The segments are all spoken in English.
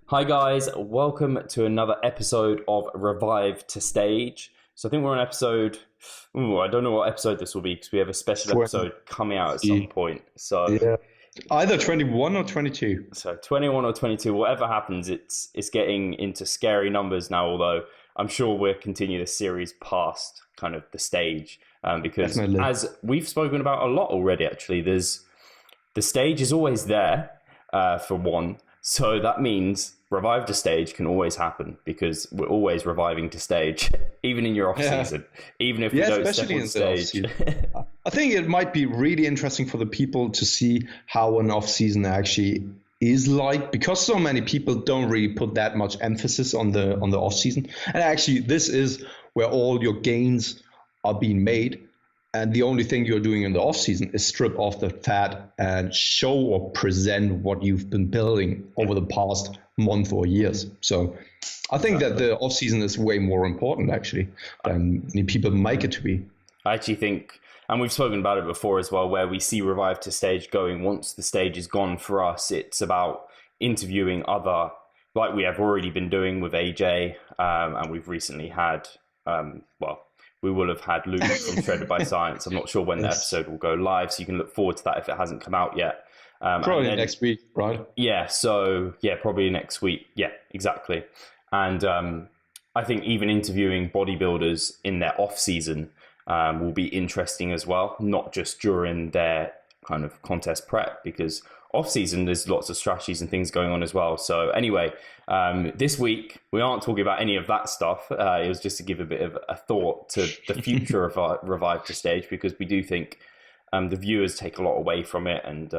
Hi guys, welcome to another episode of Revive to Stage. So I think we're on episode, I don't know what episode this will be because we have a special 20. episode coming out at some point. So Yeah. Either 21 or 22. so 21 or 22, whatever happens, it's getting into scary numbers now, although I'm sure we'll continue this series past kind of the stage because Definitely. as we've spoken about a lot already, actually, the stage is always there for one. So that means revive to stage can always happen because we're always reviving to stage, even in your off Yeah. season, even if we Yeah, don't step especially on in the off stage. season. I think it might be really interesting for the people to see how an off season actually is like, because so many people don't really put that much emphasis on the off season. And actually, this is where all your gains are being made. And the only thing you're doing in the off season is strip off the fat and show or present what you've been building over the past month or years. So I think that the off season is way more important actually than many people make it to be. I actually think, and we've spoken about it before as well, where we see revive to stage going once the stage is gone for us. It's about interviewing other, like we have already been doing with AJ, and we've recently had, we will have had Luke from Shredded by Science. I'm not sure when the Yes. episode will go live, so you can look forward to that if it hasn't come out yet. Probably next week, right? Yeah, so yeah, probably next week. Yeah, exactly. And I think even interviewing bodybuilders in their off season will be interesting as well, not just during their kind of contest prep, because off season there's lots of strategies and things going on as well. So anyway, this week we aren't talking about any of that stuff. It was just to give a bit of a thought to the future of Revive to Stage, because we do think the viewers take a lot away from it, and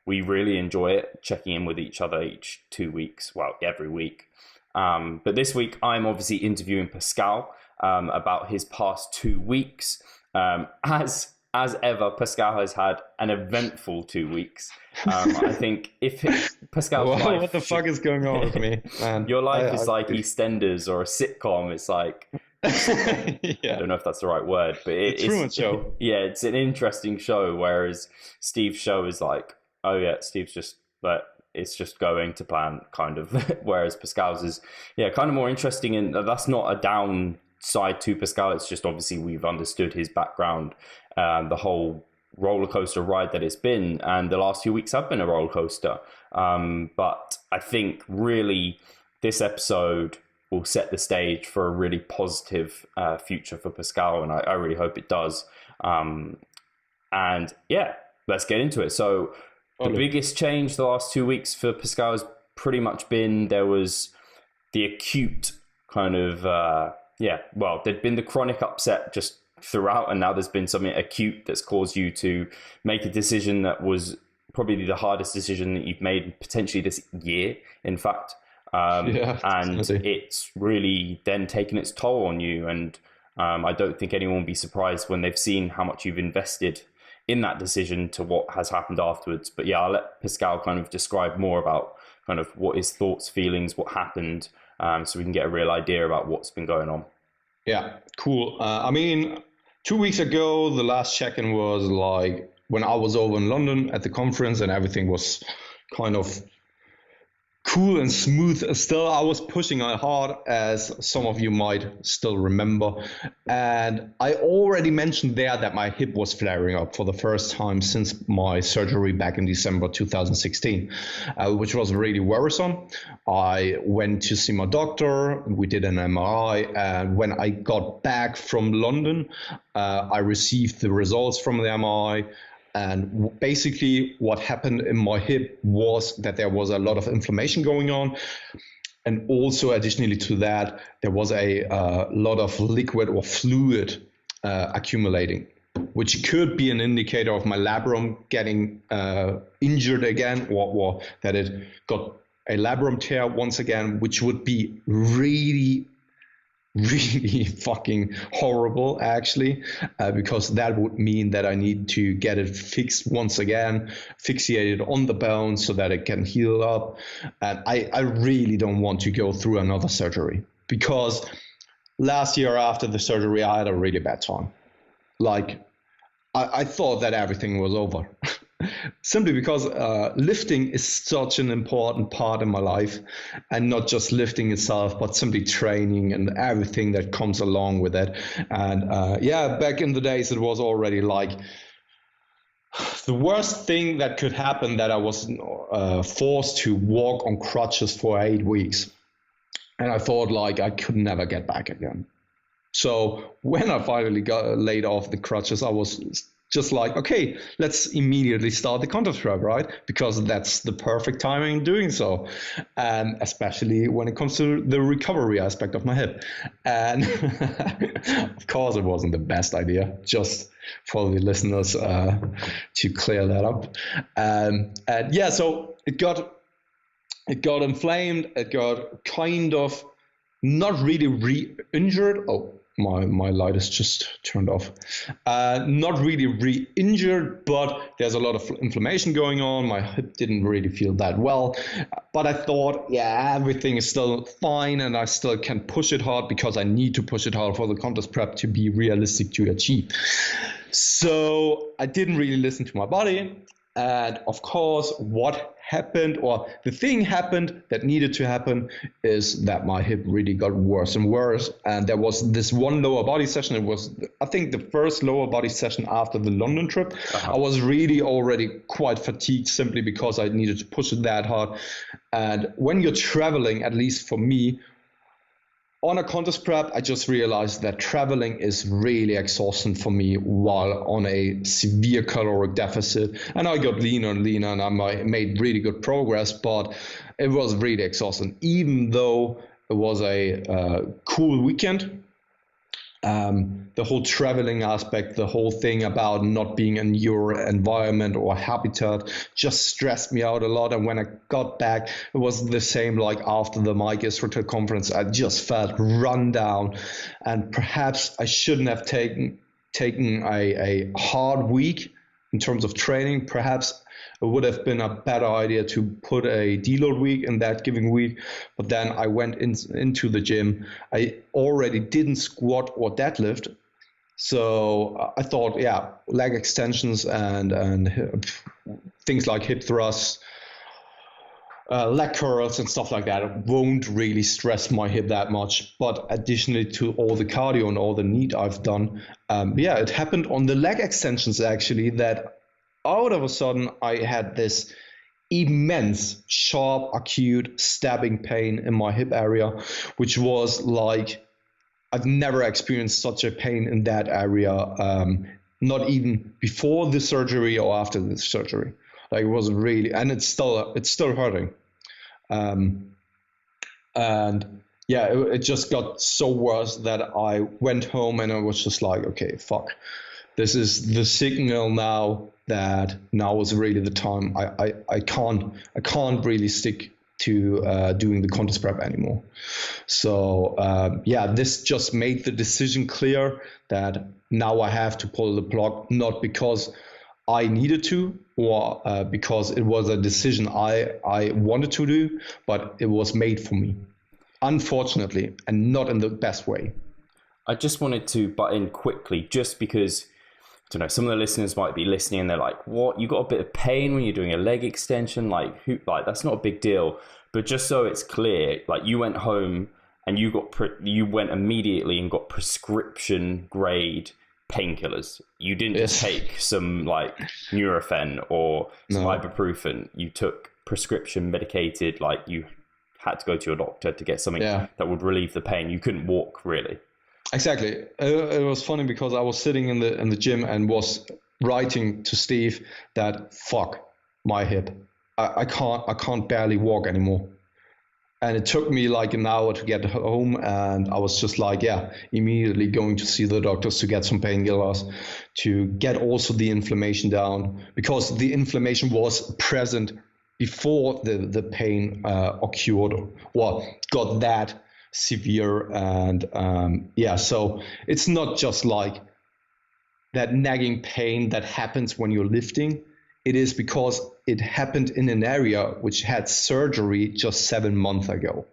we really enjoy it, checking in with each other each 2 weeks, well, every week. But this week, I'm obviously interviewing Pascal about his past 2 weeks. As ever, Pascal has had an eventful 2 weeks. I think Pascal's Whoa, life, what the fuck is going on with me, man? your life is like EastEnders or a sitcom. It's like, I Yeah, don't know if that's the right word, but the Truman Show. Yeah, it's an interesting show. Whereas Steve's show is like, oh yeah, Steve's just, but it's just going to plan, kind of. Whereas Pascal's is, yeah, kind of more interesting, and that's not a downside to Pascal. It's just obviously we've understood his background, the whole roller coaster ride that it's been, and the last 2 weeks have been a roller coaster. But I think really this episode will set the stage for a really positive future for Pascal, and I really hope it does. And yeah, let's get into it. So the biggest change the last 2 weeks for Pascal has pretty much been there was the acute kind of, there'd been the chronic upset just throughout, and now there's been something acute that's caused you to make a decision that was probably the hardest decision that you've made potentially this year, in fact. Yeah, And definitely. it's really then taken its toll on you. And I don't think anyone will be surprised when they've seen how much you've invested in that decision to what has happened afterwards. But yeah, I'll let Pascal kind of describe more about kind of what his thoughts, feelings, what happened, so we can get a real idea about what's been going on. Yeah, cool. I mean, 2 weeks ago, the last check-in was like when I was over in London at the conference, and everything was kind of cool and smooth. Still, I was pushing it hard, as some of you might still remember. And I already mentioned there that my hip was flaring up for the first time since my surgery back in December 2016, which was really worrisome. I went to see my doctor. We did an MRI. And when I got back from London, I received the results from the MRI. And basically what happened in my hip was that there was a lot of inflammation going on. And also additionally to that, there was a lot of liquid or fluid accumulating, which could be an indicator of my labrum getting injured again, or that it got a labrum tear once again, which would be really fucking horrible, actually, because that would mean that I need to get it fixed once again, fixated on the bone so that it can heal up. And I really don't want to go through another surgery, because last year after the surgery, I had a really bad time. Like, I thought that everything was over. simply because lifting is such an important part in my life, and not just lifting itself, but simply training and everything that comes along with it. And yeah, back in the days, it was already like the worst thing that could happen, that I was forced to walk on crutches for 8 weeks. And I thought like I could never get back again. So when I finally got laid off the crutches, I was just like, okay, let's immediately start the contest prep, right? Because that's the perfect timing doing so. And especially when it comes to the recovery aspect of my hip. And of course, it wasn't the best idea, just for the listeners to clear that up. And yeah, so it got inflamed. It got kind of not really re-injured. Oh, my light is just turned off. Not really re-injured, but there's a lot of inflammation going on. My hip didn't really feel that well, but I thought, yeah, everything is still fine, and I still can push it hard because I need to push it hard for the contest prep to be realistic to achieve. So I didn't really listen to my body. And of course, what happened, or the thing happened that needed to happen, is that my hip really got worse and worse. And there was this one lower body session. It was, I think, the first lower body session after the London trip. I was really already quite fatigued, simply because I needed to push it that hard. And when you're traveling, at least for me, on a contest prep, I just realized that traveling is really exhausting for me while on a severe caloric deficit. And I got leaner and leaner, and I made really good progress, but it was really exhausting. Even though it was a cool weekend, the whole traveling aspect, the whole thing about not being in your environment or habitat just stressed me out a lot. And when I got back, it was the same like after the Mike Israel conference. I just felt run down, and perhaps I shouldn't have taken a hard week in terms of training. Perhaps it would have been a better idea to put a deload week in that given week. But then I went into the gym. I already didn't squat or deadlift. So I thought, yeah, leg extensions and things like hip thrusts, leg curls and stuff like that won't really stress my hip that much. But additionally to all the cardio and all the NEAT I've done, yeah, it happened on the leg extensions actually, that out of a sudden I had this immense, sharp, acute stabbing pain in my hip area, which was like, I've never experienced such a pain in that area, not even before the surgery or after the surgery. Like, it was really, and it's still hurting. And yeah, it just got so worse that I went home and I was just like, okay, fuck. This is the signal now that now is really the time. I can't really stick to doing the contest prep anymore. So yeah, this just made the decision clear that now I have to pull the plug, not because I needed to or because it was a decision I wanted to do, but it was made for me, unfortunately, and not in the best way. I just wanted to butt in quickly, just because, I don't know, some of the listeners might be listening and they're like, what, you got a bit of pain when you're doing a leg extension? Like, that's not a big deal. But just so it's clear, like, you went home and you went immediately and got prescription grade painkillers. You didn't just take some like Nurofen or some ibuprofen. You took prescription medicated, like you had to go to your doctor to get something that would relieve the pain. You couldn't walk, really. Exactly. It was funny because I was sitting in the gym and was writing to Steve that, fuck my hip. I can't barely walk anymore. And it took me like an hour to get home, and I was just like, yeah, immediately going to see the doctors to get some painkillers, to get also the inflammation down, because the inflammation was present before the pain occurred or got that severe. And yeah, so it's not just like that nagging pain that happens when you're lifting. It is because it happened in an area which had surgery just 7 months ago,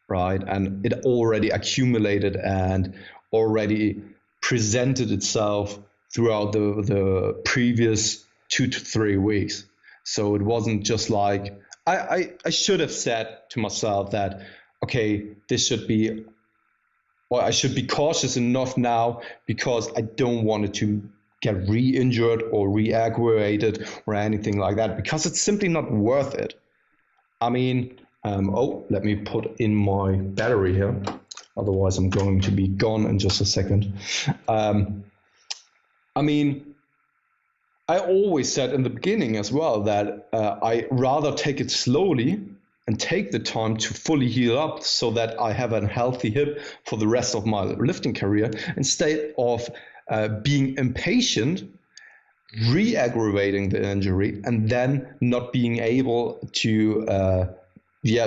right? And it already accumulated and already presented itself throughout the previous 2 to 3 weeks. So it wasn't just like, I should have said to myself that, okay, this should be, or I should be cautious enough now because I don't want it to get re-injured or re-aggravated or anything like that, because it's simply not worth it. I mean, let me put in my battery here. Otherwise, I'm going to be gone in just a second. I mean, I always said in the beginning as well that I rather take it slowly and take the time to fully heal up so that I have a healthy hip for the rest of my lifting career, instead of being impatient, re-aggravating the injury, and then not being able to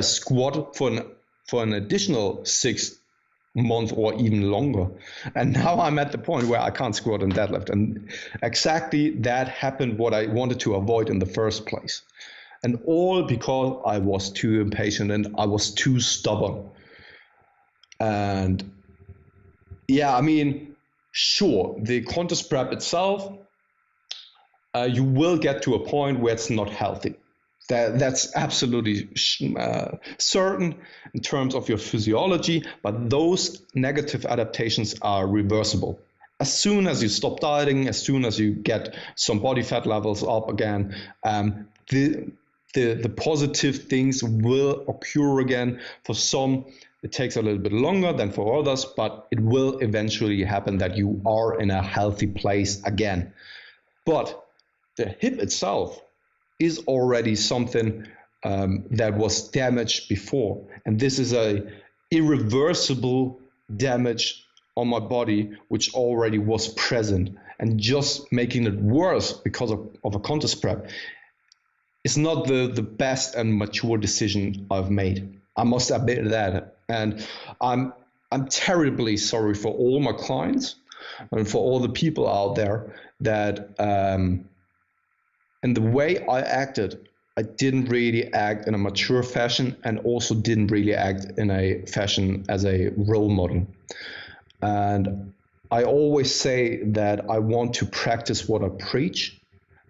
squat for an additional 6 months or even longer. And now I'm at the point where I can't squat and deadlift, and exactly that happened what I wanted to avoid in the first place. And all because I was too impatient and I was too stubborn. And yeah, I mean, sure, the contest prep itself, you will get to a point where it's not healthy. That's absolutely certain in terms of your physiology, but those negative adaptations are reversible. As soon as you stop dieting, as soon as you get some body fat levels up again, the positive things will occur again. For some, it takes a little bit longer than for others, but it will eventually happen that you are in a healthy place again. But the hip itself is already something that was damaged before. And this is a irreversible damage on my body, which already was present. And just making it worse because of a contest prep is not the best and mature decision I've made. I must admit that. And I'm terribly sorry for all my clients and for all the people out there that and the way I acted, I didn't really act in a mature fashion, and also didn't really act in a fashion as a role model. And I always say that I want to practice what I preach,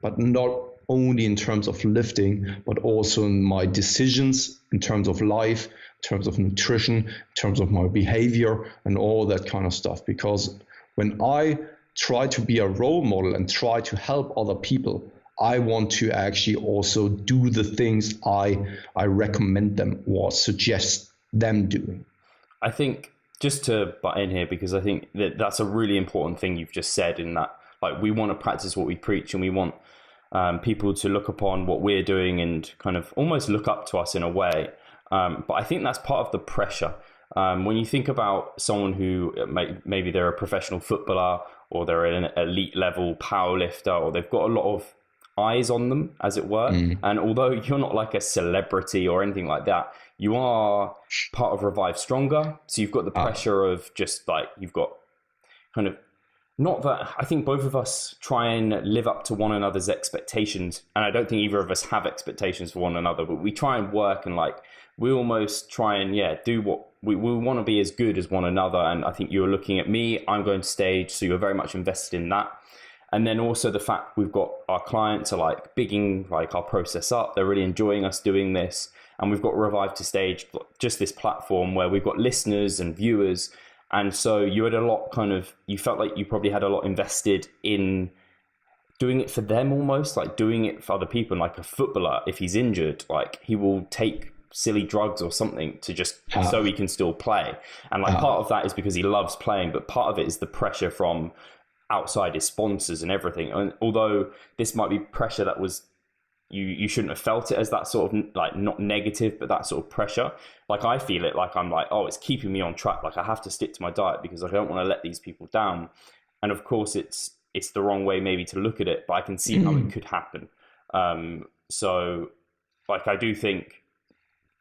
but not only in terms of lifting, but also in my decisions, in terms of life, in terms of nutrition, in terms of my behavior, and all that kind of stuff. Because when I try to be a role model and try to help other people, I want to actually also do the things I recommend them or suggest them doing. I think, just to butt in here, because I think that that's a really important thing you've just said, in that, like, we want to practice what we preach, and we want people to look upon what we're doing and kind of almost look up to us in a way. But I think that's part of the pressure. When you think about someone who maybe they're a professional footballer, or they're an elite level power lifter, or they've got a lot of eyes on them, as it were. And although you're not like a celebrity or anything like that, you are part of Revive Stronger. So you've got the pressure of just like, you've got kind of, not that, I think both of us try and live up to one another's expectations. And I don't think either of us have expectations for one another, but we try and work, and like, we almost try and do what we want to be, as good as one another. And I think you're looking at me, I'm going to stage, so you're very much invested in that. And then also the fact we've got our clients are like bigging like our process up. They're really enjoying us doing this. And we've got Revive to Stage, just this platform where we've got listeners and viewers. And so you had a lot you felt like you probably had a lot invested in doing it for them, almost like doing it for other people. And like a footballer, if he's injured, like he will take silly drugs or something to just so he can still play. And like part of that is because he loves playing, but part of it is the pressure from outside his sponsors and everything. And although this might be pressure that was, you shouldn't have felt it as that sort of like, not negative, but that sort of pressure. Like I feel it, like I'm like, oh, it's keeping me on track. Like I have to stick to my diet because I don't want to let these people down. And of course it's the wrong way maybe to look at it, but I can see how it could happen. So like, I do think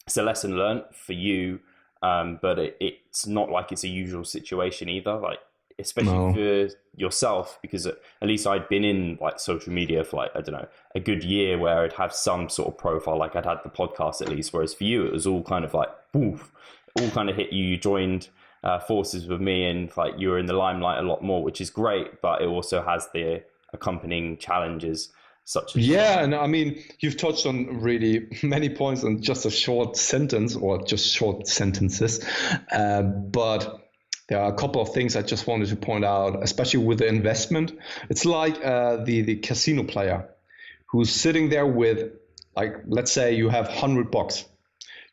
it's a lesson learned for you, but it's not like it's a usual situation either. Like, especially for yourself, because at least I'd been in like social media for like, I don't know, a good year where I'd have some sort of profile, like I'd had the podcast at least, whereas for you, it was all kind of like, poof, all kind of hit you. You joined forces with me, and like you were in the limelight a lot more, which is great, but it also has the accompanying challenges. such a Yeah, and I mean, you've touched on really many points in just a short sentence or just short sentences. But there are a couple of things I just wanted to point out, especially with the investment. It's like the casino player who's sitting there with, like, let's say you have $100.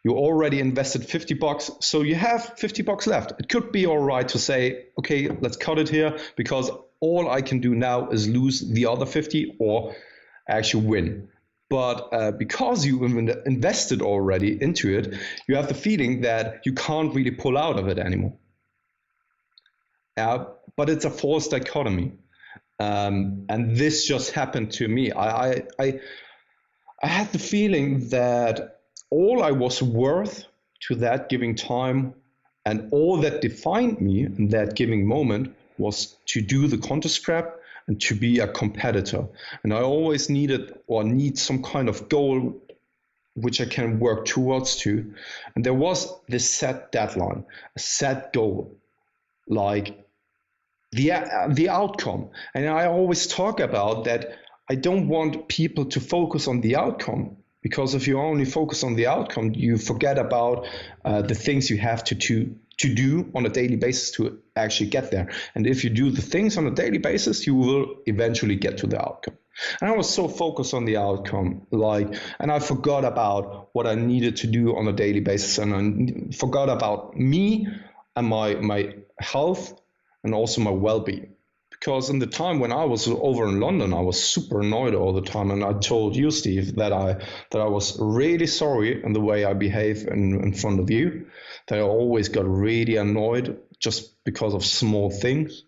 You already invested $50, so you have $50 left. It could be all right to say, okay, let's cut it here because all I can do now is lose the other 50 or actually win. But because you invested already into it, you have the feeling that you can't really pull out of it anymore. But it's a false dichotomy. And this just happened to me. I had the feeling that all I was worth to that giving time and all that defined me in that giving moment was to do the contest scrap and to be a competitor. And I always need some kind of goal which I can work towards to. And there was this set deadline, a set goal, like the outcome. And I always talk about that I don't want people to focus on the outcome, because if you only focus on the outcome, you forget about the things you have to do on a daily basis to actually get there. And if you do the things on a daily basis, you will eventually get to the outcome. And I was so focused on the outcome, and I forgot about what I needed to do on a daily basis, and I forgot about me and my health and also my well-being. Because in the time when I was over in London, I was super annoyed all the time, and I told you, Steve, that I was really sorry in the way I behave in front of you. That I always got really annoyed just because of small things,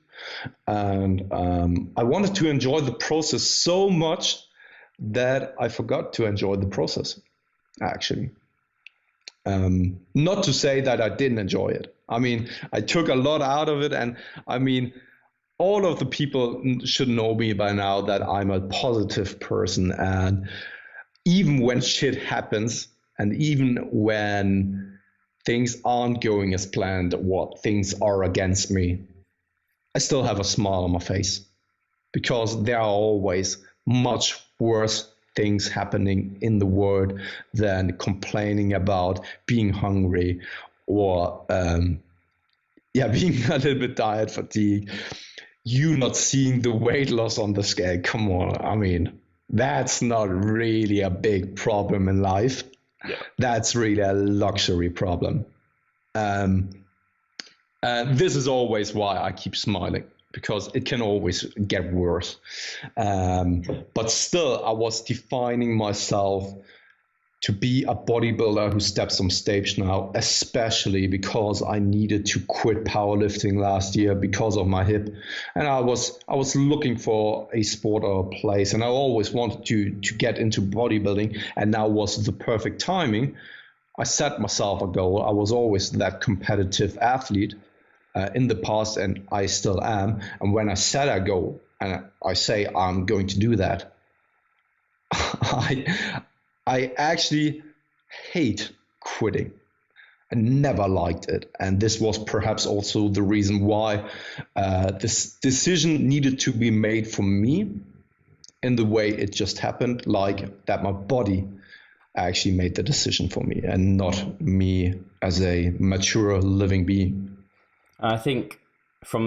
and I wanted to enjoy the process so much that I forgot to enjoy the process. Actually, not to say that I didn't enjoy it. I mean, I took a lot out of it, and I mean, all of the people should know me by now that I'm a positive person. And even when shit happens, and even when things aren't going as planned, what things are against me, I still have a smile on my face, because there are always much worse things happening in the world than complaining about being hungry or being a little bit diet fatigue. You not seeing the weight loss on the scale, come on. I mean, that's not really a big problem in life. Yeah. That's really a luxury problem. And this is always why I keep smiling, because it can always get worse. But still, I was defining myself to be a bodybuilder who steps on stage now, especially because I needed to quit powerlifting last year because of my hip. And I was looking for a sport or a place, and I always wanted to get into bodybuilding, and now was the perfect timing. I set myself a goal. I was always that competitive athlete in the past, and I still am. And when I set a goal and I say I'm going to do that, I actually hate quitting. I never liked it. And this was perhaps also the reason why this decision needed to be made for me in the way it just happened, like that my body actually made the decision for me and not me as a mature living being. I think so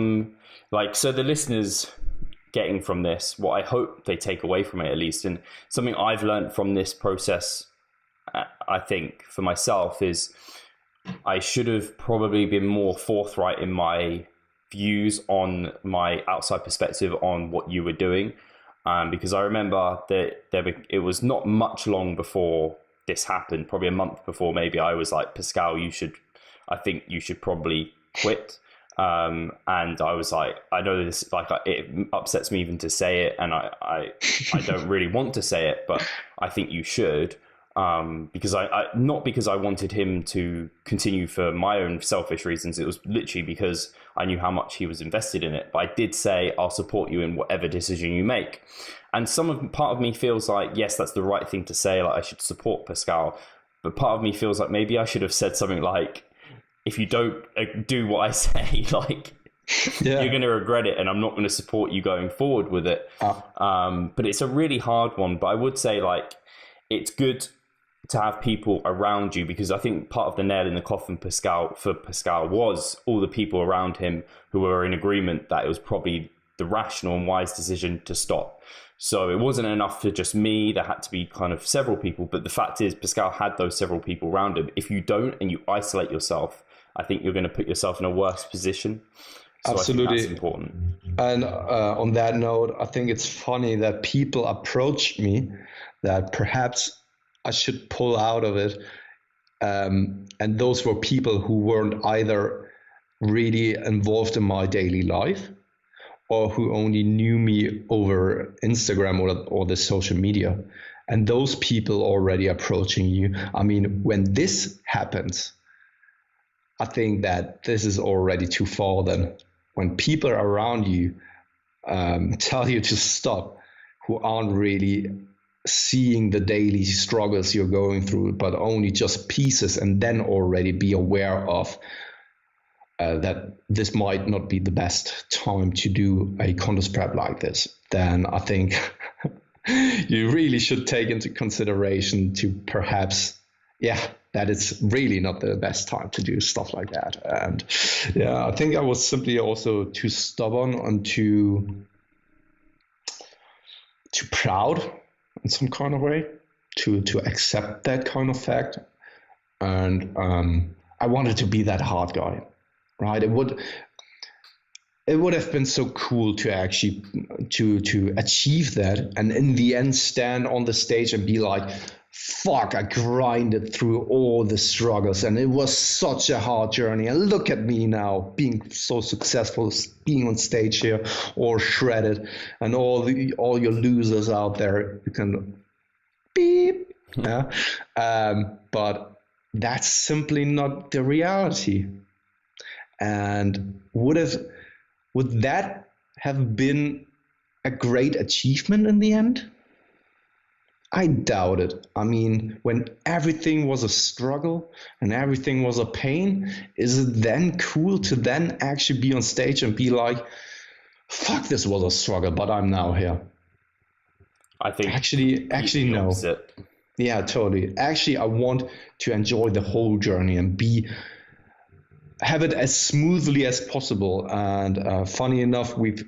the listeners getting from this, what I hope they take away from it at least, and something I've learned from this process, I think for myself, is I should have probably been more forthright in my views on my outside perspective on what you were doing, because I remember that it was not much long before this happened, probably a month before maybe, I was like, Pascal, I think you should probably quit. And I was like, I know this, like, it upsets me even to say it, and I don't really want to say it, but I think you should, because I not because I wanted him to continue for my own selfish reasons. It was literally because I knew how much he was invested in it. But I did say, I'll support you in whatever decision you make. And part of me feels like, yes, that's the right thing to say, like I should support Pascal, but part of me feels like maybe I should have said something like, if you don't do what I say, like, you're Yeah. going to regret it, and I'm not going to support you going forward with it. Uh, But it's a really hard one. But I would say, like, it's good to have people around you, because I think part of the nail in the coffin for Pascal was all the people around him who were in agreement that it was probably the rational and wise decision to stop. So it wasn't enough for just me. There had to be kind of several people. But the fact is, Pascal had those several people around him. If you don't and you isolate yourself, I think you're going to put yourself in a worse position. So I think that's Absolutely. important. And on that note, I think it's funny that people approach me that perhaps I should pull out of it. And those were people who weren't either really involved in my daily life or who only knew me over Instagram or the social media. And those people already approaching you. I mean, when this happens, I think that this is already too far then. When people around you tell you to stop, who aren't really seeing the daily struggles you're going through, but only just pieces, and then already be aware of that this might not be the best time to do a contest prep like this, then I think you really should take into consideration to perhaps, that it's really not the best time to do stuff like that. And yeah, I think I was simply also too stubborn and too proud in some kind of way to accept that kind of fact. And I wanted to be that hard guy, right? It would have been so cool to actually to achieve that, and in the end stand on the stage and be like, fuck, I grinded through all the struggles and it was such a hard journey, and look at me now being so successful, being on stage here, or shredded, and all your losers out there, you can beep. Yeah. But that's simply not the reality. And would that have been a great achievement in the end? I doubt it. I mean, when everything was a struggle and everything was a pain, is it then cool to then actually be on stage and be like, fuck, this was a struggle, but I'm now here? I think Actually, no. opposite. Yeah, totally. Actually, I want to enjoy the whole journey and have it as smoothly as possible. And funny enough, we've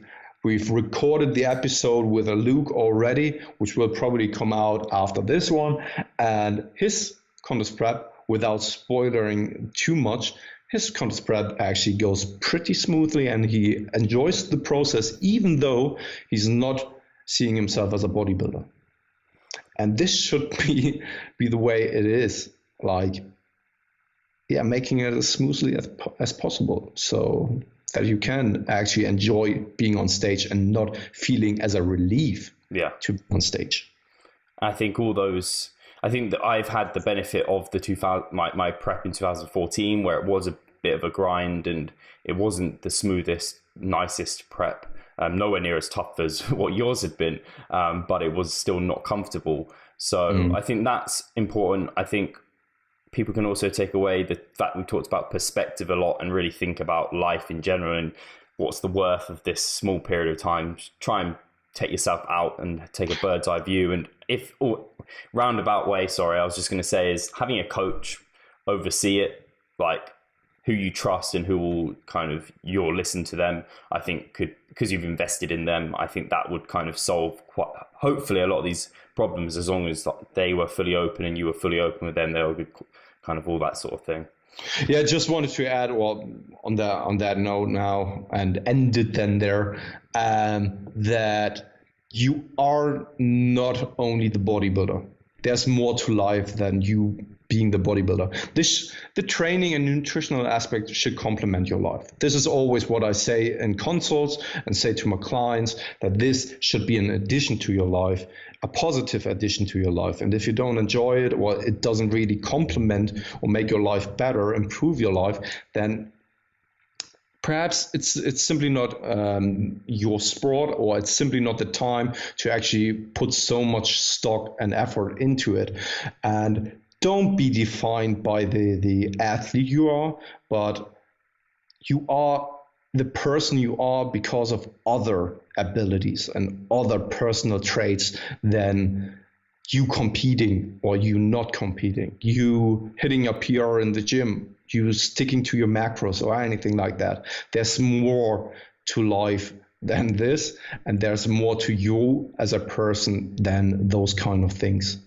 recorded the episode with a Luke already, which will probably come out after this one. And his contest prep, without spoiling too much, his contest prep actually goes pretty smoothly, and he enjoys the process, even though he's not seeing himself as a bodybuilder. And this should be the way it is. Like, yeah, making it as smoothly as possible, so that you can actually enjoy being on stage and not feeling as a relief to be on stage. I think I think that I've had the benefit of my prep in 2014, where it was a bit of a grind and it wasn't the smoothest, nicest prep. Nowhere near as tough as what yours had been, but it was still not comfortable. So I think that's important. I think people can also take away the fact we talked about perspective a lot and really think about life in general and what's the worth of this small period of time. Try and take yourself out and take a bird's eye view. And roundabout way, I was just going to say, is having a coach oversee it, like who you trust and who will you'll listen to them. I think because you've invested in them, I think that would kind of solve hopefully a lot of these problems, as long as they were fully open and you were fully open with them. They were good, kind of all that sort of thing. Yeah, just wanted to add, well, on that note now, and end it then there, that you are not only the bodybuilder. There's more to life than you being the bodybuilder. The training and nutritional aspect should complement your life. This is always what I say in consults and say to my clients, that this should be an addition to your life, a positive addition to your life. And if you don't enjoy it, or it doesn't really complement or make your life better, improve your life, then perhaps it's simply not your sport, or it's simply not the time to actually put so much stock and effort into it. And don't be defined by the athlete you are, but you are the person you are because of other abilities and other personal traits than you competing or you not competing, you hitting your PR in the gym, you sticking to your macros or anything like that. There's more to life than this, and there's more to you as a person than those kind of things.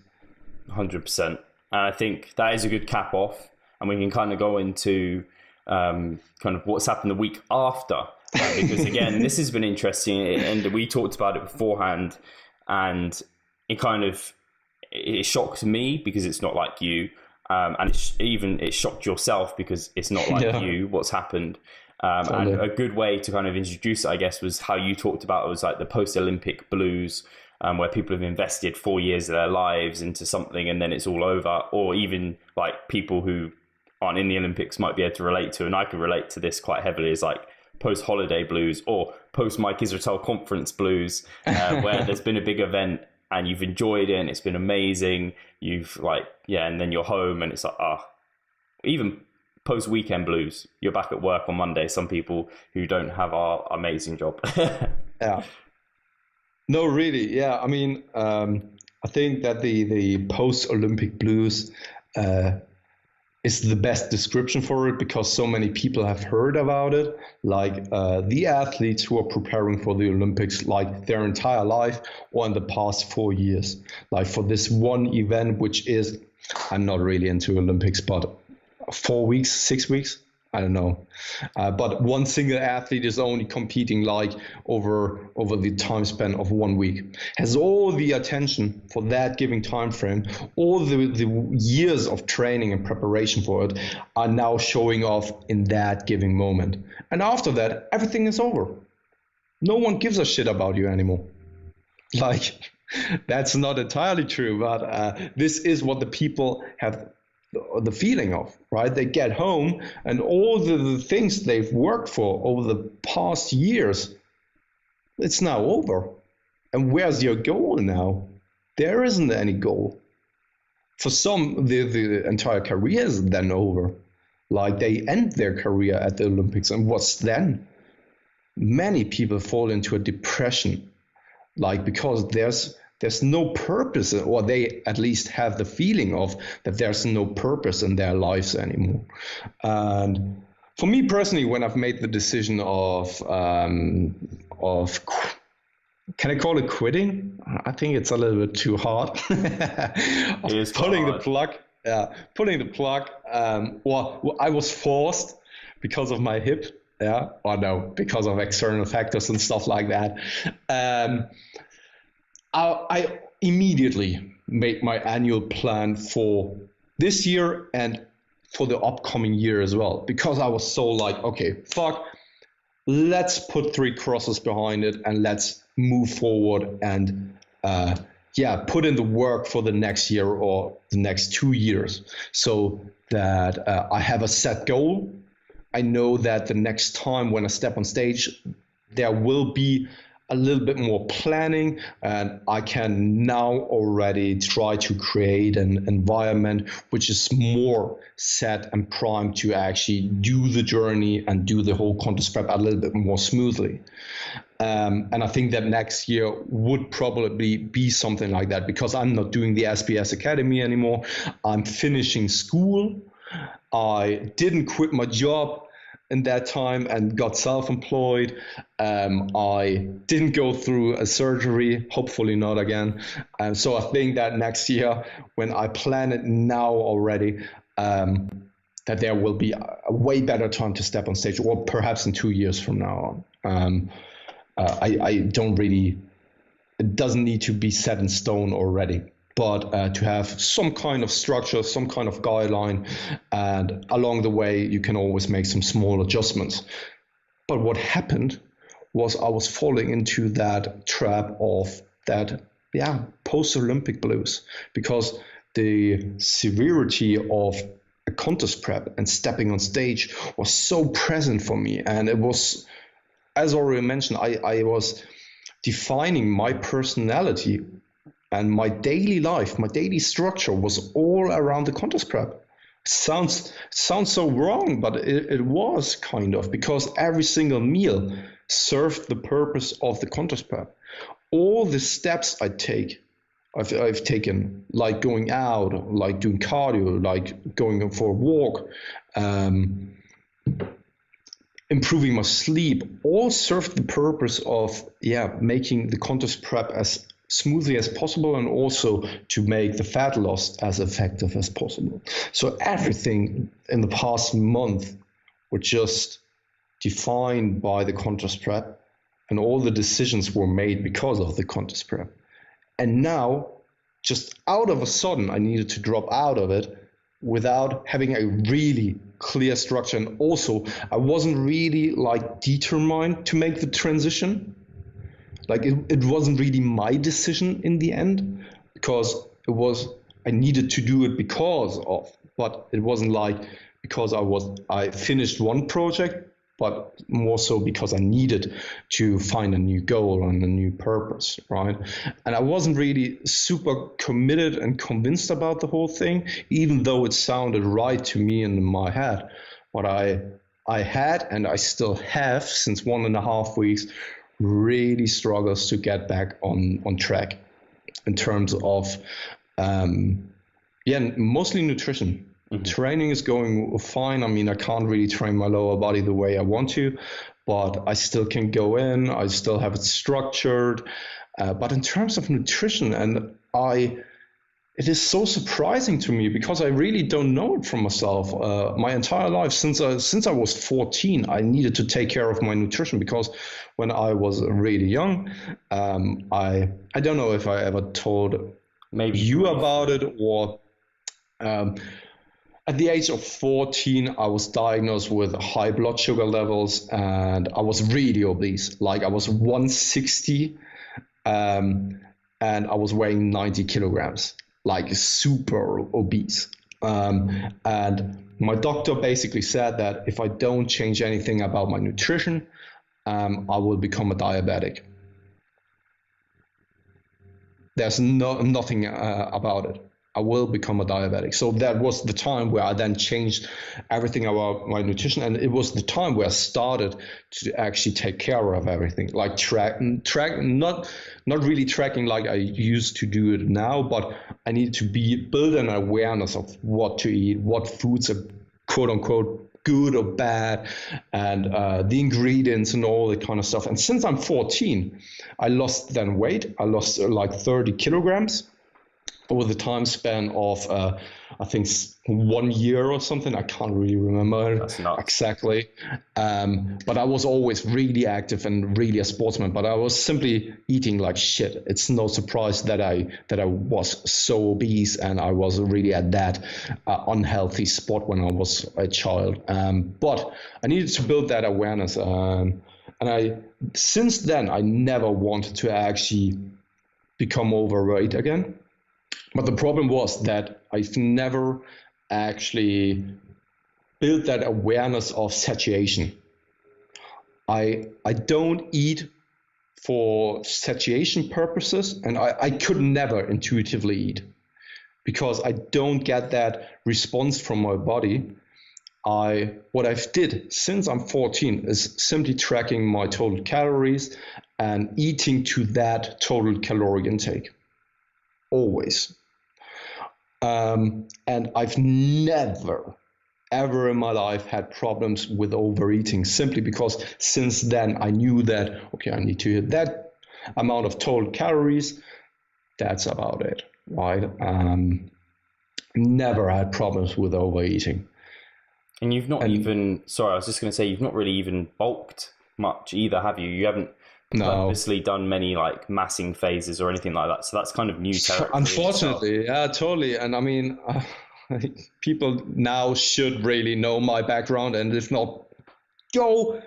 100%. And I think that is a good cap off, and we can kind of go into kind of what's happened the week after. Because again, this has been interesting, and we talked about it beforehand, and it shocked me because it's not like you, and it shocked yourself because it's not like you. What's happened, totally. And a good way to kind of introduce it, I guess, was how you talked about it was like the post-Olympic blues. Where people have invested 4 years of their lives into something and then it's all over, or even like people who aren't in the Olympics might be able to relate to, and I can relate to this quite heavily, is like post-holiday blues or post-Mike Israetel conference blues, where there's been a big event and you've enjoyed it and it's been amazing, you've and then you're home and it's like, even post-weekend blues, you're back at work on Monday, some people who don't have our amazing job. Yeah. No, really, yeah. I mean, I think that the post-Olympic blues is the best description for it because so many people have heard about it. Like the athletes who are preparing for the Olympics, like their entire life or in the past 4 years, like for this one event, which is, I'm not really into Olympics, but 4 weeks, 6 weeks. I don't know, but one single athlete is only competing like over the time span of 1 week, has all the attention for that given time frame, all the years of training and preparation for it are now showing off in that given moment, and after that everything is over. No one gives a shit about you anymore. Like, that's not entirely true, but this is what the people have the feeling of, right? They get home and all the things they've worked for over the past years, it's now over. And where's your goal now? There isn't any goal. For some, the entire career is then over. Like, they end their career at the Olympics, and what's then? Many people fall into a depression, like, because there's no purpose, or they at least have the feeling of that there's no purpose in their lives anymore. And for me personally, when I've made the decision of can I call it quitting? I think it's a little bit too hard. Of pulling the plug. Pulling the plug. Well, I was forced because of my hip. Yeah, or no, because of external factors and stuff like that. I immediately made my annual plan for this year and for the upcoming year as well, because I was so like, okay, fuck, let's put 3 crosses behind it and let's move forward and put in the work for the next year or the next 2 years, so that I have a set goal. I know that the next time when I step on stage, there will be a little bit more planning, and I can now already try to create an environment which is more set and primed to actually do the journey and do the whole contest prep a little bit more smoothly. And I think that next year would probably be something like that, because I'm not doing the SBS Academy anymore. I'm finishing school. I didn't quit my job in that time and got self-employed. I didn't go through a surgery, hopefully not again. So I think that next year, when I plan it now already, that there will be a way better time to step on stage, or perhaps in 2 years from now on. I don't really, it doesn't need to be set in stone already, but to have some kind of structure, some kind of guideline, and along the way, you can always make some small adjustments. But what happened was I was falling into that trap of that, post-Olympic blues, because the severity of a contest prep and stepping on stage was so present for me. And it was, as already mentioned, I was defining my personality, and my daily life, my daily structure was all around the contest prep. Sounds so wrong, but it was kind of, because every single meal served the purpose of the contest prep. All the steps I've taken, like going out, like doing cardio, like going for a walk, um, improving my sleep, all served the purpose of making the contest prep as smoothly as possible, and also to make the fat loss as effective as possible. So everything in the past month were just defined by the contest prep, and all the decisions were made because of the contest prep. And now, just out of a sudden, I needed to drop out of it without having a really clear structure. And also, I wasn't really like determined to make the transition. Like it wasn't really my decision in the end, because I needed to do it because of, but it wasn't like because I finished one project, but more so because I needed to find a new goal and a new purpose, right? And I wasn't really super committed and convinced about the whole thing, even though it sounded right to me in my head. What I had, and I still have since 1.5 weeks, really struggles to get back on track in terms of mostly nutrition. Mm-hmm. Training is going fine. I mean, I can't really train my lower body the way I want to, but I still can go in. I still have it structured. But in terms of nutrition, it is so surprising to me, because I really don't know it from myself. My entire life, since I was 14, I needed to take care of my nutrition, because when I was really young, I don't know if I ever told maybe you about it, or at the age of 14, I was diagnosed with high blood sugar levels, and I was really obese. Like I was 160, and I was weighing 90 kilograms, like super obese. And my doctor basically said that if I don't change anything about my nutrition, I will become a diabetic. There's nothing about it. I will become a diabetic. So that was the time where I then changed everything about my nutrition, and it was the time where I started to actually take care of everything, like track, not really tracking like I used to do it now, but I needed to build an awareness of what to eat, what foods are quote unquote good or bad, and the ingredients and all that kind of stuff. And since I'm 14, I lost then weight. I lost like 30 kilograms over the time span of I think 1 year or something. I can't really remember exactly. But I was always really active and really a sportsman, but I was simply eating like shit. It's no surprise that I was so obese, and I was really at that unhealthy spot when I was a child. But I needed to build that awareness. And since then, I never wanted to actually become overweight again. But the problem was that I've never actually built that awareness of satiation. I don't eat for satiation purposes, and I could never intuitively eat, because I don't get that response from my body. What I've did since I'm 14 is simply tracking my total calories and eating to that total caloric intake. Always. And I've never, ever in my life had problems with overeating, simply because since then I knew that, okay, I need to hit that amount of total calories. That's about it, right? Never had problems with overeating. And you've not sorry, I was just going to say, you've not really even bulked much either, have you? You haven't purposely done many like massing phases or anything like that, so that's kind of new territory. Unfortunately, yeah, totally. And I mean, people now should really know my background, and if not, go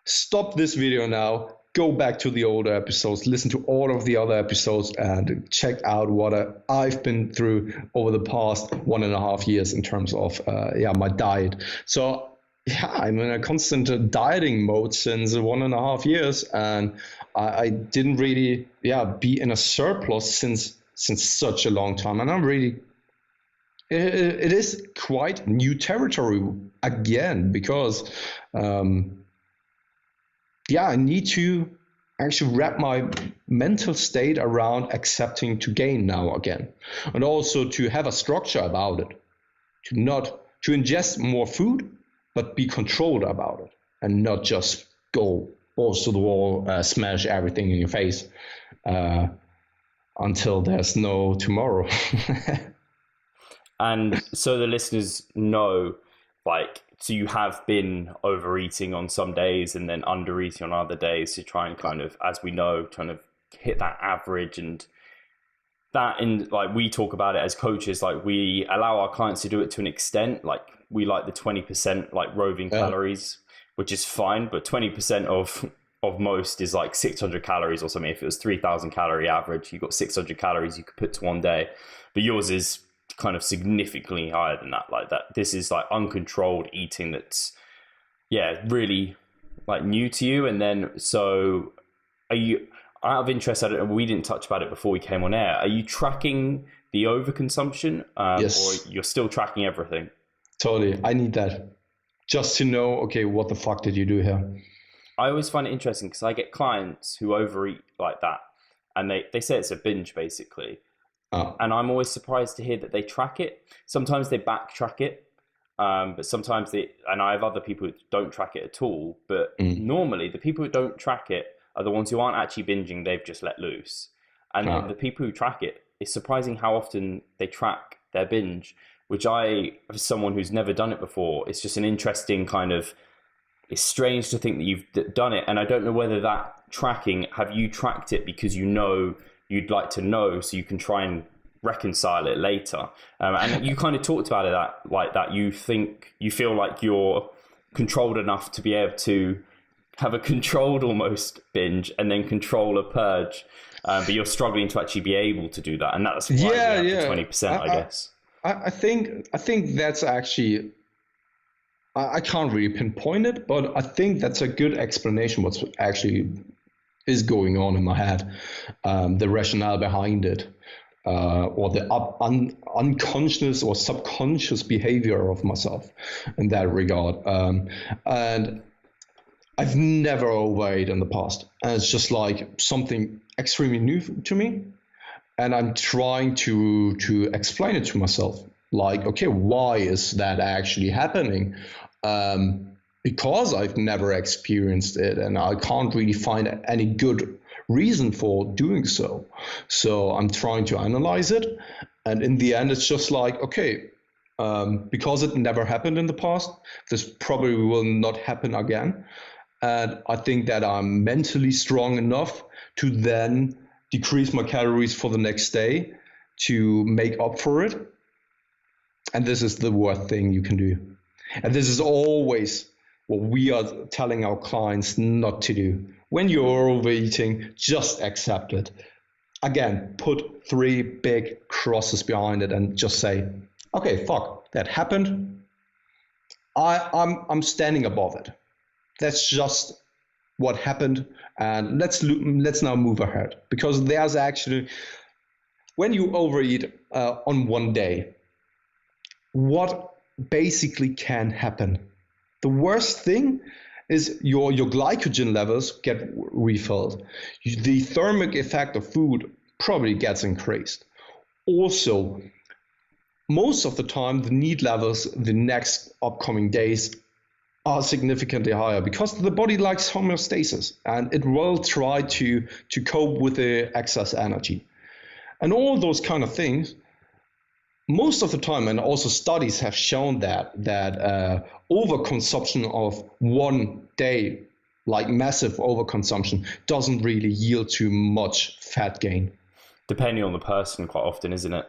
stop this video now, go back to the older episodes, listen to all of the other episodes, and check out what I've been through over the past 1.5 years in terms of my diet. So yeah, I'm in a constant dieting mode since 1.5 years, and I didn't really be in a surplus since such a long time, and I'm really it is quite new territory again, because I need to actually wrap my mental state around accepting to gain now again, and also to have a structure about it, to not to ingest more food, but be controlled about it, and not just go balls to the wall, smash everything in your face until there's no tomorrow. And so the listeners know, like, so you have been overeating on some days and then undereating on other days to try and kind of, as we know, trying to hit that average. And that, in like, we talk about it as coaches, like we allow our clients to do it to an extent. Like we like the 20% like roving calories, which is fine, but 20% of most is like 600 calories or something. If it was 3,000 calorie average, you got 600 calories you could put to one day, but yours is kind of significantly higher than that. Like that, this is like uncontrolled eating that's really like new to you. And then, so are you, out of interest, I don't know, we didn't touch about it before we came on air, are you tracking the overconsumption, Yes, or you're still tracking everything? totally. I need that just to know, okay, what the fuck did you do here? I always find it interesting because I get clients who overeat like that, and they say it's a binge basically. Oh, And I'm always surprised to hear that they track it. Sometimes they backtrack it, but sometimes and I have other people who don't track it at all. But normally, the people who don't track it are the ones who aren't actually binging, they've just let loose. And then the people who track it, it's surprising how often they track their binge, which as someone who's never done it before, it's just an interesting kind of, it's strange to think that you've done it. And I don't know whether that tracking, have you tracked it because you know you'd like to know so you can try and reconcile it later? And you kind of talked about it that you feel like you're controlled enough to be able to have a controlled almost binge and then control a purge, but you're struggling to actually be able to do that, and that's why you have the 20%, I guess. I think that's actually, I can't really pinpoint it, but I think that's a good explanation what's actually is going on in my head, the rationale behind it, or the unconscious or subconscious behavior of myself in that regard. And I've never overate in the past, and it's just like something extremely new to me. And I'm trying to explain it to myself, like, okay, why is that actually happening? Because I've never experienced it, and I can't really find any good reason for doing so. So I'm trying to analyze it, and in the end, it's just like, okay, because it never happened in the past, this probably will not happen again. And I think that I'm mentally strong enough to then decrease my calories for the next day to make up for it. And this is the worst thing you can do. And this is always what we are telling our clients not to do. When you're overeating, just accept it. Again, put 3 big crosses behind it and just say, okay, fuck, that happened. I'm standing above it. That's just what happened, and let's now move ahead, because there's actually, when you overeat on one day, what basically can happen? The worst thing is your glycogen levels get refilled. The thermic effect of food probably gets increased. Also, most of the time, the need levels the next upcoming days are significantly higher, because the body likes homeostasis and it will try to cope with the excess energy. And all those kind of things, most of the time, and also studies have shown that overconsumption of one day, like massive overconsumption, doesn't really yield too much fat gain. Depending on the person, quite often, isn't it?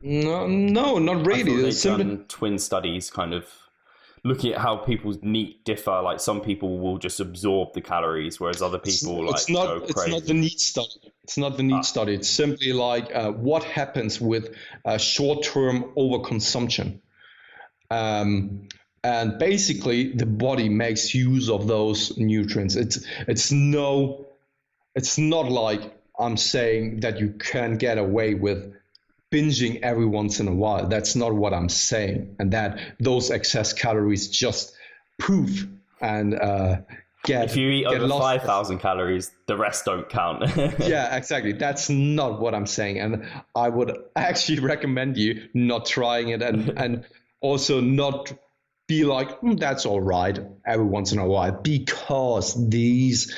No, not really. They've done twin studies kind of looking at how people's NEAT differ. Like some people will just absorb the calories, whereas other people go crazy. It's not the NEAT study. It's not the NEAT study. It's simply like what happens with short-term overconsumption. And basically, the body makes use of those nutrients. It's not like I'm saying that you can get away with binging every once in a while. That's not what I'm saying. And that those excess calories just poof and If you eat get over lost. 5,000 calories, the rest don't count. Yeah, exactly. That's not what I'm saying. And I would actually recommend you not trying it and also not be like, that's all right every once in a while, because these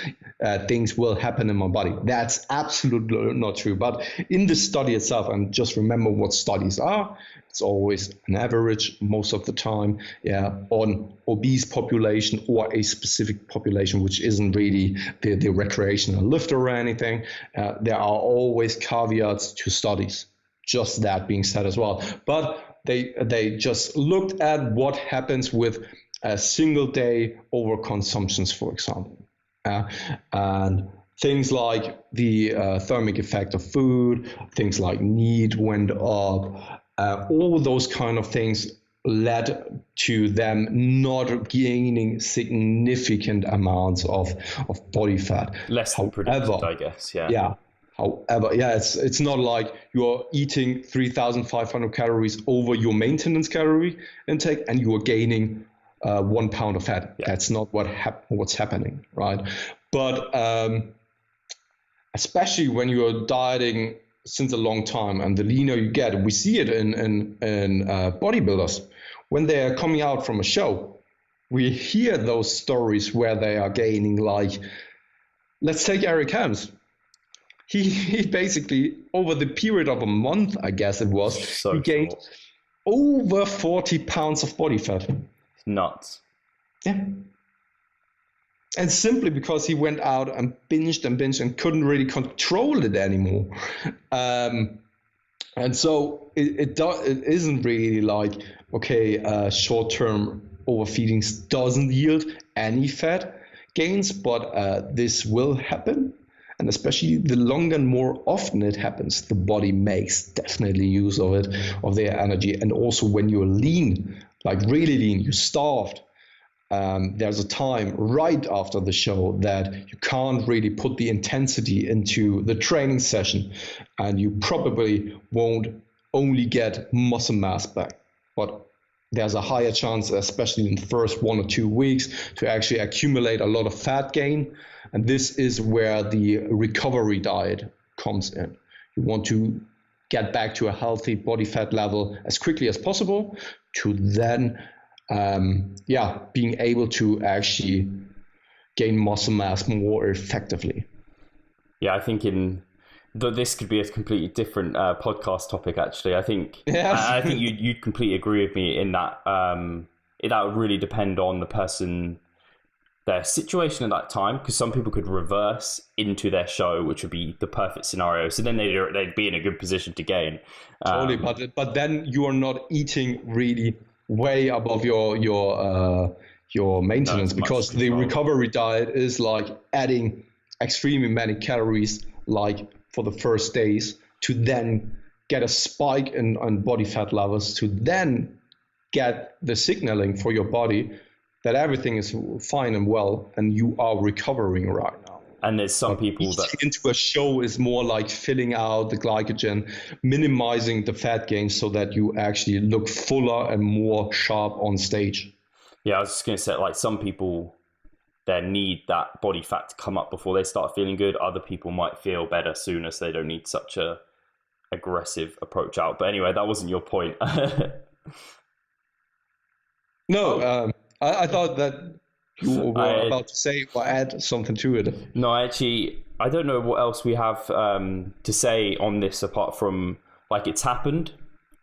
things will happen in my body. That's absolutely not true. But in the study itself, and just remember what studies are, it's always an average most of the time, on obese population or a specific population, which isn't really the recreational lifter or anything. There are always caveats to studies. Just that being said as well. But they just looked at what happens with a single day overconsumptions, for example. And things like the thermic effect of food, things like need went up, all those kind of things led to them not gaining significant amounts of body fat. Less than predicted, I guess. Yeah. However, it's not like you're eating 3,500 calories over your maintenance calorie intake and you are gaining 1 pound of fat. Yeah. That's not what's happening, right? But especially when you're dieting since a long time, and the leaner you get, we see it in bodybuilders when they are coming out from a show. We hear those stories where they are gaining, like, let's take Eric Helms. He basically, over the period of a month, I guess it was, he gained over 40 pounds of body fat. Nuts. Yeah. And simply because he went out and binged and couldn't really control it anymore. And so it isn't really like, okay, short-term overfeeding doesn't yield any fat gains, but this will happen. And especially the longer and more often it happens, the body makes definitely use of it, of their energy. And also when you're lean, like really lean, you're starved, there's a time right after the show that you can't really put the intensity into the training session, and you probably won't only get muscle mass back, but there's a higher chance, especially in the first 1 or 2 weeks, to actually accumulate a lot of fat gain. And this is where the recovery diet comes in. You want to get back to a healthy body fat level as quickly as possible to then, being able to actually gain muscle mass more effectively. Yeah, I think this could be a completely different podcast topic. Actually, I think I think you completely agree with me in that. That would really depend on the person, their situation at that time, because some people could reverse into their show, which would be the perfect scenario. So then they'd be in a good position to gain. Totally, but then you are not eating really way above your maintenance, because the recovery diet is like adding extremely many calories, like for the first days, to then get a spike in body fat levels, to then get the signaling for your body that everything is fine and well and you are recovering right now. And there's some people that into a show is more like filling out the glycogen, minimizing the fat gain so that you actually look fuller and more sharp on stage. Yeah, I was just going to say, like, some people, they need that body fat to come up before they start feeling good. Other people might feel better sooner, so they don't need such a aggressive approach out. But anyway, that wasn't your point. No, I thought that you were about to say or add something to it. No, actually, I don't know what else we have to say on this apart from, like, it's happened.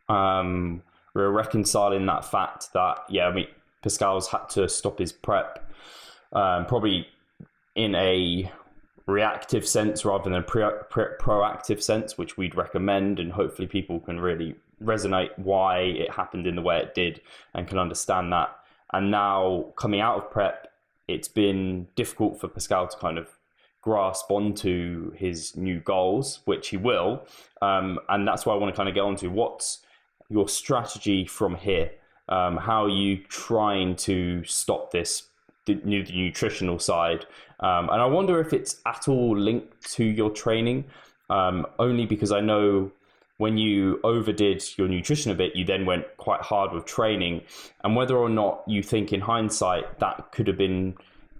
We're reconciling that fact that, Pascal's had to stop his prep, probably in a reactive sense rather than a proactive sense, which we'd recommend, and hopefully people can really resonate why it happened in the way it did and can understand that. And now coming out of prep, it's been difficult for Pascal to kind of grasp onto his new goals, which he will. And that's why I want to kind of get onto what's your strategy from here. How are you trying to stop this, the nutritional side? And I wonder if it's at all linked to your training, only because I know when you overdid your nutrition a bit, you then went quite hard with training, and whether or not you think in hindsight that could have been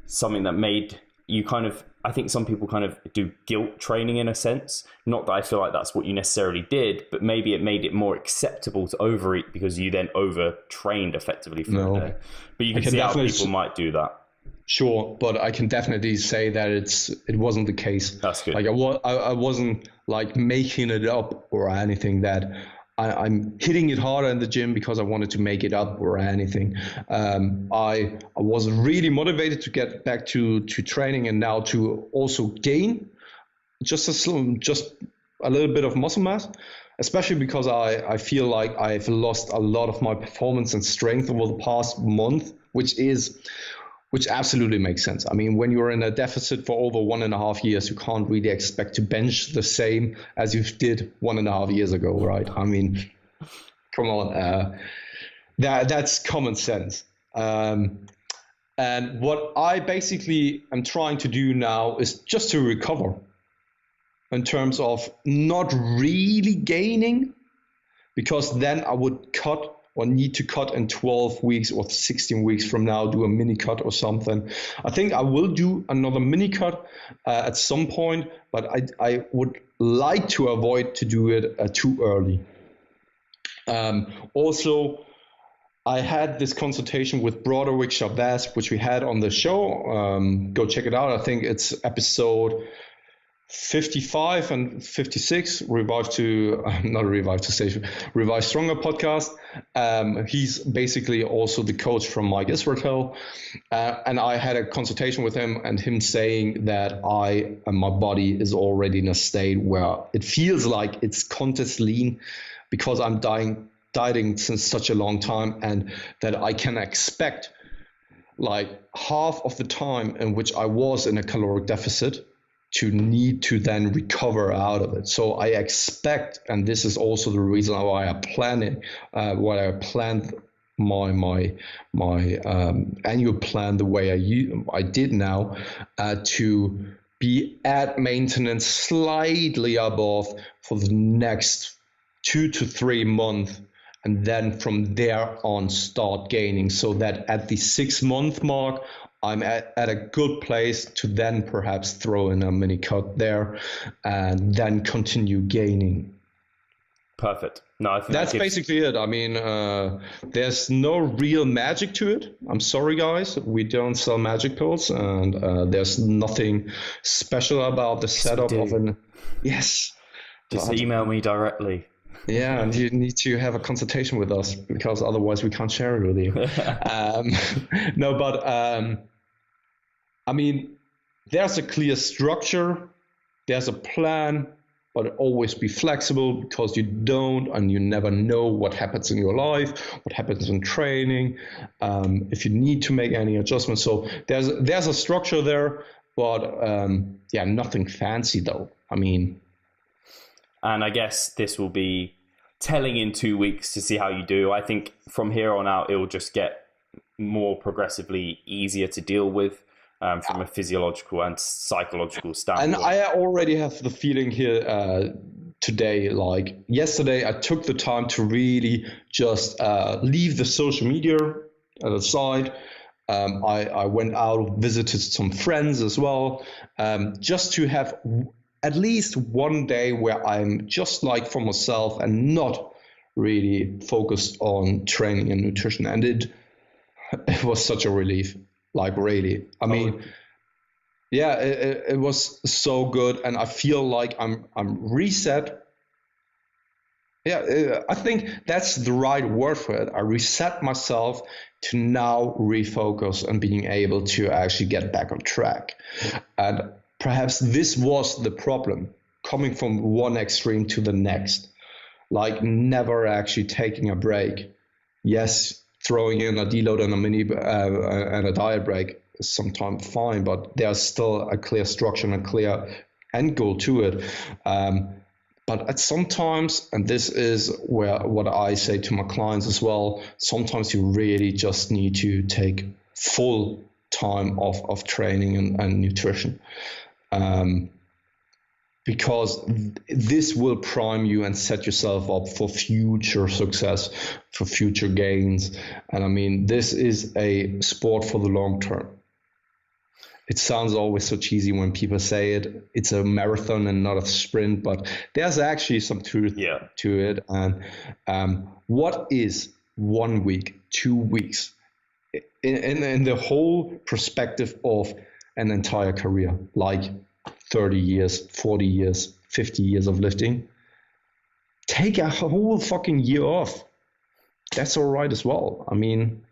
something that made you kind of, I think some people kind of do guilt training in a sense. Not that I feel like that's what you necessarily did, but maybe it made it more acceptable to overeat because you then overtrained effectively for a day. But you can see how people might do that. Sure, but I can definitely say that it wasn't the case. That's good. Like I wasn't like making it up or anything. That I'm hitting it harder in the gym because I wanted to make it up or anything. I was really motivated to get back to training and now to also gain just a little bit of muscle mass, especially because I feel like I've lost a lot of my performance and strength over the past month, which absolutely makes sense. I mean, when you're in a deficit for over 1.5 years, you can't really expect to bench the same as you did 1.5 years ago, right? I mean, come on, that's common sense. And what I basically am trying to do now is just to recover in terms of not really gaining, because then I would cut or need to cut in 12 weeks or 16 weeks from now, do a mini cut or something. I think I will do another mini cut at some point, but I would like to avoid to do it too early. Also, I had this consultation with Broderick Chavez, which we had on the show. Go check it out. I think it's episode 55 and 56, Revive Stronger podcast. He's basically also the coach from Mike Israel. And I had a consultation with him and him saying that my body is already in a state where it feels like it's contest lean because I'm dieting since such a long time, and that I can expect like half of the time in which I was in a caloric deficit to need to then recover out of it. So I expect, and this is also the reason why I planned my annual plan the way I did now, to be at maintenance slightly above for the next 2 to 3 months, and then from there on start gaining, so that at the 6-month mark I'm at a good place to then perhaps throw in a mini cut there and then continue gaining. Perfect. No, I think that's basically it. I mean, there's no real magic to it. I'm sorry, guys. We don't sell magic pills, and there's nothing special about the setup of an. Yes. Just email me directly. Yeah, and you need to have a consultation with us because otherwise we can't share it with you. No, but I mean, there's a clear structure, there's a plan, but always be flexible because you don't and you never know what happens in your life, what happens in training, if you need to make any adjustments. So there's a structure there, but yeah, nothing fancy though. I mean. And I guess this will be telling in 2 weeks to see how you do. I think from here on out, it will just get more progressively easier to deal with from a physiological and psychological standpoint. And I already have the feeling here today, like yesterday, I took the time to really just leave the social media aside. I went out, visited some friends as well, just to have at least one day where I'm just like for myself and not really focused on training and nutrition. And it was such a relief, like really. I mean, yeah, it was so good. And I feel like I'm reset. Yeah, I think that's the right word for it. I reset myself to now refocus on being able to actually get back on track. And perhaps this was the problem, coming from one extreme to the next, like never actually taking a break. Yes, throwing in a deload and a mini and a diet break is sometimes fine, but there's still a clear structure and a clear end goal to it. But at sometimes, and this is what I say to my clients as well, sometimes you really just need to take full time of training and nutrition. because this will prime you and set yourself up for future success, for future gains. And I mean, this is a sport for the long term. It sounds always so cheesy when people say it. It's a marathon and not a sprint, but there's actually some truth to it. And what is 1 week, 2 weeks in the whole perspective of an entire career, like 30 years, 40 years, 50 years of lifting? Take a whole fucking year off. That's all right as well. I mean,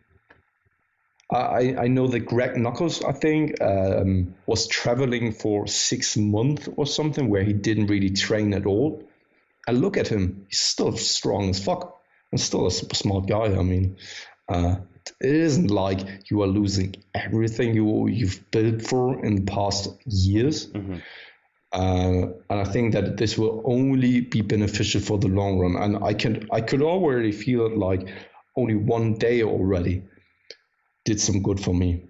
I know that Greg Knuckles, I think, was traveling for 6 months or something where he didn't really train at all. And look at him. He's still strong as fuck and still a super smart guy. I mean, it isn't like you are losing everything you've built for in the past years. Mm-hmm. And I think that this will only be beneficial for the long run. And I could already feel it, like only 1 day already did some good for me.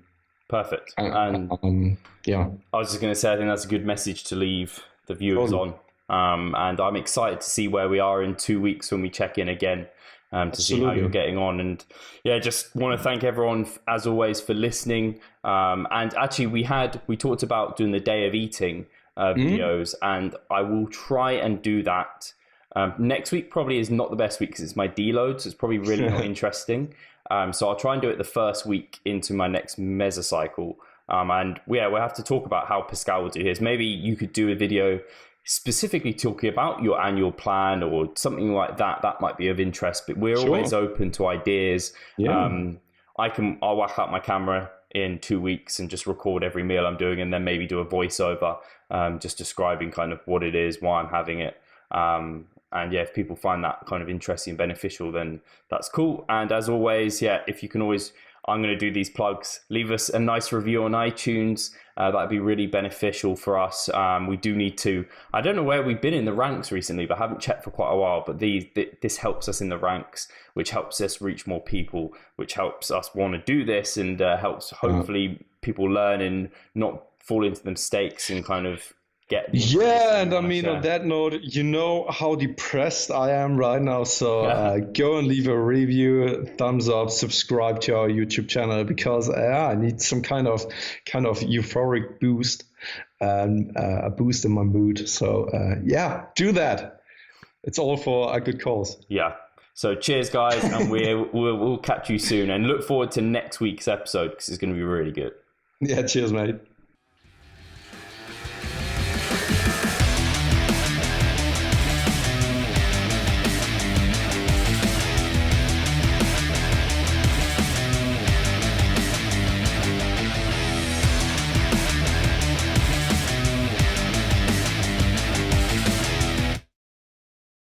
Perfect. And yeah, I was just going to say, I think that's a good message to leave the viewers on. And I'm excited to see where we are in 2 weeks when we check in again, to see how you're getting on. And yeah, just want to thank everyone as always for listening. And actually we talked about doing the day of eating videos, and I will try and do that. Next week probably is not the best week because it's my deload, so it's probably really not interesting. So I'll try and do it the first week into my next mesocycle. And yeah, we'll have to talk about how Pascal will do his. Maybe you could do a video specifically talking about your annual plan or something like that. That might be of interest, but we're always open to ideas. Yeah. I'll whack out my camera in 2 weeks and just record every meal I'm doing, and then maybe do a voiceover, just describing kind of what it is, why I'm having it. And yeah, if people find that kind of interesting and beneficial, then that's cool. And as always, yeah, if you can always, I'm going to do these plugs, leave us a nice review on iTunes. That'd be really beneficial for us. We do need to, I don't know where we've been in the ranks recently, but I haven't checked for quite a while. But this helps us in the ranks, which helps us reach more people, which helps us want to do this, and helps hopefully people learn and not fall into the mistakes and kind of get and I mean, on that note, you know how depressed I am right now, so go and leave a review, thumbs up, subscribe to our YouTube channel, because I need some kind of euphoric boost, a boost in my mood. So yeah, do that. It's all for a good cause. Yeah. So cheers, guys, and we'll catch you soon, and look forward to next week's episode because it's going to be really good. Yeah, cheers, mate.